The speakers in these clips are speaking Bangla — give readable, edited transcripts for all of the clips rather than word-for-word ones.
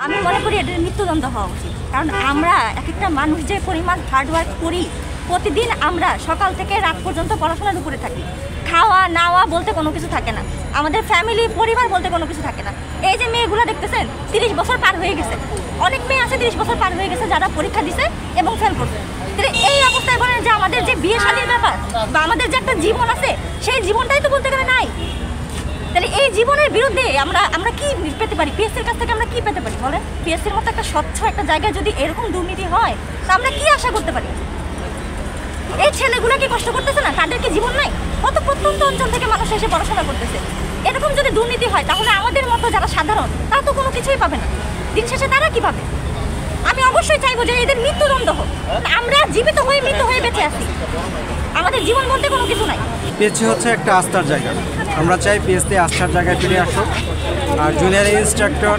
আমি মনে করি এটার মৃত্যুদণ্ড হওয়া উচিত। কারণ আমরা এক একটা মানুষ যে পরিমাণ হার্ডওয়ার্ক করি, প্রতিদিন আমরা সকাল থেকে রাত পর্যন্ত পড়াশোনার উপরে থাকি, খাওয়া নাওয়া বলতে কোনো কিছু থাকে না, আমাদের ফ্যামিলি পরিবার বলতে কোনো কিছু থাকে না। এই যে মেয়েগুলো দেখতেছেন 30 বছর পার হয়ে গেছে, অনেক মেয়ে আছে 30 বছর পার হয়ে গেছে যারা পরীক্ষা দিছে এবং ফেল করছে। তাহলে এই অবস্থায় বলেন যে আমাদের যে বিয়ে শাদীর ব্যাপার বা আমাদের যে একটা জীবন আছে, সেই জীবনটাই তো বলতে গেলে নাই। তাহলে এই জীবনের বিরুদ্ধে আমরা কি পেতে পারি? পিএসসির কাছ থেকে আমরা কি পেতে পারি বলেন? পিএসসির মতো একটা স্বচ্ছ একটা জায়গায় যদি এরকম দুর্নীতি হয়, তা আমরা কি আশা করতে পারি? এই ছেলেগুলো কি কষ্ট করতেছে না? তাদের কি জীবন নাই? কত প্রত্যন্ত অঞ্চল থেকে মানুষ এসে পড়াশোনা করতেছে। এরকম যদি দুর্নীতি হয়, তাহলে আমাদের মতো যারা সাধারণ, তারা তো কোনো কিছুই পাবে না। দিন শেষে তারা কি পাবে? আমি অবশ্যই চাইবো যে এদের মৃত্যুদণ্ড হোক। আমরা জীবিত হয়ে মৃত্যু হয়ে বেঁচে আছি, আমাদের জীবন বলতে কোনো কিছু নাই। পিএসসি হচ্ছে একটা আস্থার জায়গা। আমরা চাই পিএসসি আস্থার জায়গায় ফিরে আসুক। আর জুনিয়র ইন্সট্রাক্টর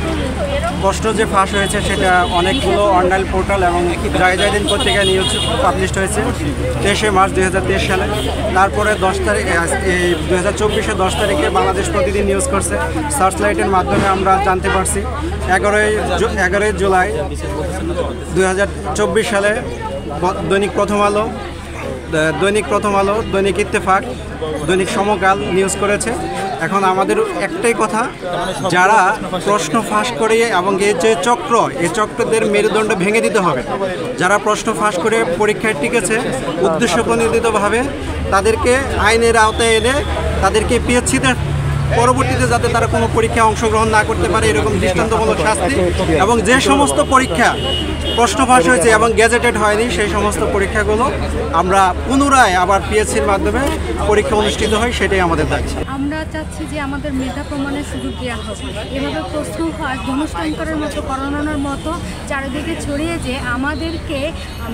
প্রশ্ন যে ফাঁস হয়েছে সেটা অনেকগুলো অনলাইন পোর্টাল এবং জায়দিন পত্রিকায় নিউজ পাবলিশড হয়েছে 23 মার্চ 2023 সালে। তারপরে 10 তারিখ 2024-এ 10 তারিখে বাংলাদেশ প্রতিদিন নিউজ করছে। সার্চলাইটের মাধ্যমে আমরা জানতে পারছি 11 জুলাই 2024 সালে দৈনিক প্রথম আলো, দৈনিক ইত্তেফাক, দৈনিক সমকাল নিউজ করেছে। এখন আমাদের একটাই কথা, যারা প্রশ্ন ফাঁস করে এবং এই যে চক্র, এই চক্রদের মেরুদণ্ড ভেঙে দিতে হবে। যারা প্রশ্ন ফাঁস করে পরীক্ষায় টিকেছে উদ্দেশ্য প্রণোদিতভাবে, তাদেরকে আইনের আওতায় এনে তাদেরকে পিএসসিতে পরবর্তীতে যাতে তারা কোনো পরীক্ষায় অংশগ্রহণ না করতে পারে এরকম দৃষ্টান্তমূলক শাস্তি, এবং যে সমস্ত পরীক্ষা প্রশ্ন ফাঁস হয়েছে এবং গ্যাজেটেড হয়নি সেই সমস্ত পরীক্ষাগুলো আমরা পুনরায় আবার পিএসসির মাধ্যমে পরীক্ষা অনুষ্ঠিত হয়, সেটাই আমাদের দাবি। আমরা চাচ্ছি যে আমাদের মেধা প্রমাণের সুযোগ দেওয়া হোক। এভাবে প্রশ্ন ফাঁস ধনুষ্টঙ্করের মতো করানোর মতো চারিদিকে ছড়িয়ে যে আমাদেরকে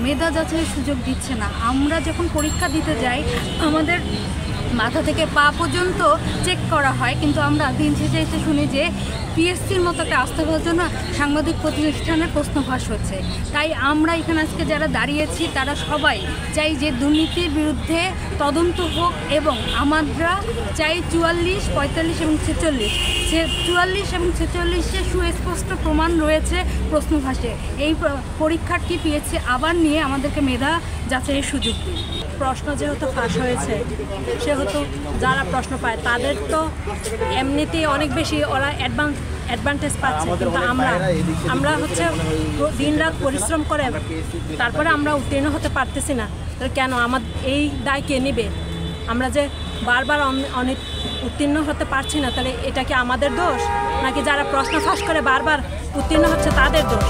মেধা যাচাইয়ের সুযোগ দিচ্ছে না। আমরা যখন পরীক্ষা দিতে যাই আমাদের মাথা থেকে পা পর্যন্ত চেক করা হয়, কিন্তু আমরা দিন শেষে এসে শুনি যে পিএসসির মতো একটা আস্থাভাজন সাংবাদিক প্রতিষ্ঠানের প্রশ্ন ফাঁস হচ্ছে। তাই আমরা এখানে আজকে যারা দাঁড়িয়েছি তারা সবাই চাই যে দুর্নীতির বিরুদ্ধে তদন্ত হোক, এবং আমরা চাই 44, 45 এবং 46, 44 এবং 46-এ সুস্পষ্ট প্রমাণ রয়েছে প্রশ্ন ফাঁসে। এই পরীক্ষাটি পিএসসি আবার নিয়ে আমাদেরকে মেধা যাচাইয়ের সুযোগ দিই। প্রশ্ন যেহেতু ফাঁস হয়েছে, সেহেতু যারা প্রশ্ন পায় তাদের তো এমনিতেই অনেক বেশি ওরা অ্যাডভান্টেজ পাচ্ছে, কিন্তু আমরা হচ্ছে দিনরাত পরিশ্রম করে তারপরে আমরা উত্তীর্ণ হতে পারতেছি না। তাহলে কেন আমাদের এই দায় কে নেবে? আমরা যে বারবার অনেক উত্তীর্ণ হতে পারছি না, তাহলে এটা কি আমাদের দোষ, নাকি যারা প্রশ্ন ফাঁস করে বারবার উত্তীর্ণ হচ্ছে তাদের দোষ?